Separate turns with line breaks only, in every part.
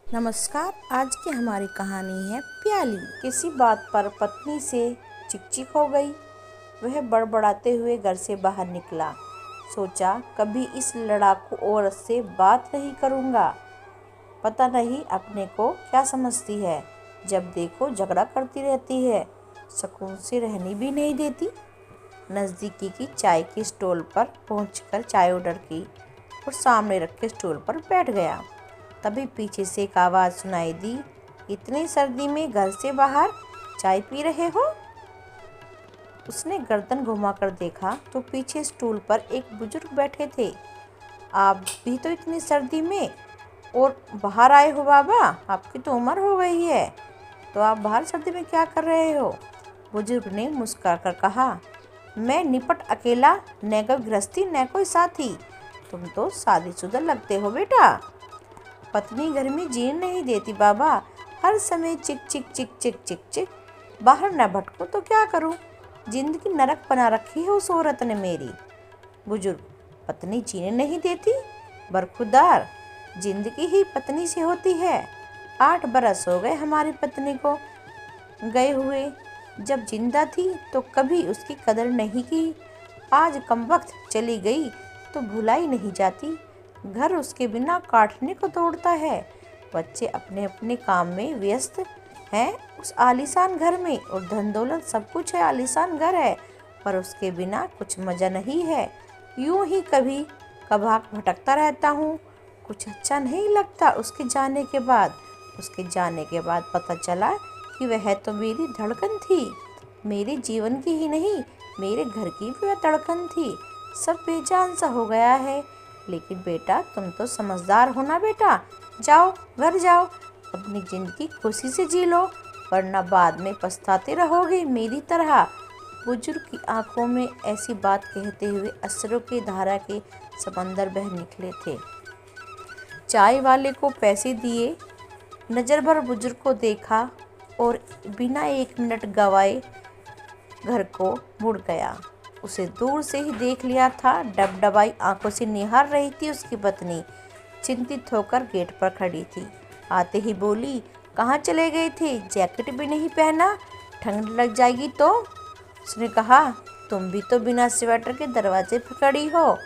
नमस्कार। आज की हमारी कहानी है प्याली। किसी बात पर पत्नी से चिकचिक हो गई। वह बड़बड़ाते हुए घर से बाहर निकला। सोचा कभी इस लड़ाकू औरत से बात नहीं करूँगा। पता नहीं अपने को क्या समझती है, जब देखो झगड़ा करती रहती है, सुकून से रहने भी नहीं देती। नज़दीकी की चाय के स्टॉल पर पहुंचकर चाय ऑर्डर की और सामने रखे स्टूल पर बैठ गया। तभी पीछे से एक आवाज़ सुनाई दी, इतनी सर्दी में घर से बाहर चाय पी रहे हो? उसने गर्दन घुमाकर देखा तो पीछे स्टूल पर एक बुजुर्ग बैठे थे। आप भी तो इतनी सर्दी में और बाहर आए हो बाबा? आपकी तो उम्र हो गई है, तो आप बाहर सर्दी में क्या कर रहे हो? बुजुर्ग ने मुस्कुराकर कहा, मैं निपट अकेला, न कोई गृहस्थी न कोई साथी। तुम तो शादीशुदा लगते हो बेटा। पत्नी घर में जीने नहीं देती बाबा, हर समय चिक चिक चिक चिक चिक चिक। बाहर न भटको तो क्या करूं? जिंदगी नरक बना रखी है उस औरत ने मेरी। बुजुर्ग, पत्नी जीने नहीं देती? बरखुरदार, जिंदगी ही पत्नी से होती है। 8 बरस हो गए हमारी पत्नी को गए हुए। जब जिंदा थी तो कभी उसकी कदर नहीं की। आज कमबख्त चली गई तो भुलाई नहीं जाती। घर उसके बिना काटने को तोड़ता है। बच्चे अपने अपने काम में व्यस्त हैं उस आलीशान घर में, और धन दौलत सब कुछ है, आलीशान घर है, पर उसके बिना कुछ मजा नहीं है। यूं ही कभी कभार भटकता रहता हूँ। कुछ अच्छा नहीं लगता उसके जाने के बाद। उसके जाने के बाद पता चला कि वह तो मेरी धड़कन थी। मेरे जीवन की ही नहीं, मेरे घर की भी वह धड़कन थी। सब बेजान सा हो गया है। लेकिन बेटा, तुम तो समझदार हो ना बेटा। जाओ घर जाओ, अपनी जिंदगी खुशी से जी लो, वरना बाद में पछताते रहोगे मेरी तरह। बुजुर्ग की आंखों में ऐसी बात कहते हुए अश्रु की धारा के समंदर बह निकले थे। चाय वाले को पैसे दिए, नज़र भर बुजुर्ग को देखा और बिना 1 मिनट गवाए घर को मुड़ गया। उसे दूर से ही देख लिया था। डबडबाई आंखों से निहार रही थी उसकी पत्नी। चिंतित होकर गेट पर खड़ी थी। आते ही बोली, कहाँ चले गए थे? जैकेट भी नहीं पहना, ठंड लग जाएगी तो। उसने कहा, तुम भी तो बिना स्वेटर के दरवाजे पर खड़ी हो।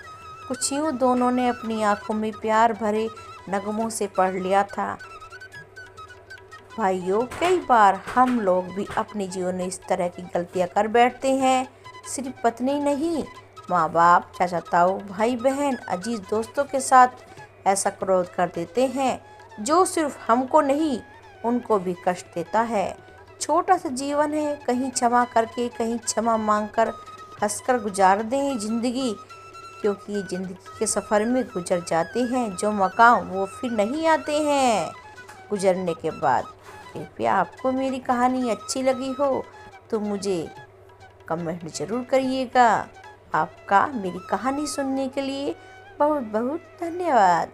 कुछ यूँ दोनों ने अपनी आंखों में प्यार भरे नगमों से पढ़ लिया था। भाइयों, कई बार हम लोग भी अपने जीवन में इस तरह की गलतियां कर बैठते हैं। सिर्फ पत्नी नहीं, माँ बाप, चाचा ताऊ, भाई बहन, अजीज दोस्तों के साथ ऐसा क्रोध कर देते हैं जो सिर्फ हमको नहीं उनको भी कष्ट देता है। छोटा सा जीवन है, कहीं क्षमा करके, कहीं क्षमा मांगकर, हंसकर गुजार दें ये जिंदगी, क्योंकि ये जिंदगी के सफ़र में गुजर जाते हैं जो मकाम वो फिर नहीं आते हैं गुजरने के बाद। कृपया आपको मेरी कहानी अच्छी लगी हो तो मुझे कमेंट ज़रूर करिएगा। आपका मेरी कहानी सुनने के लिए बहुत बहुत धन्यवाद।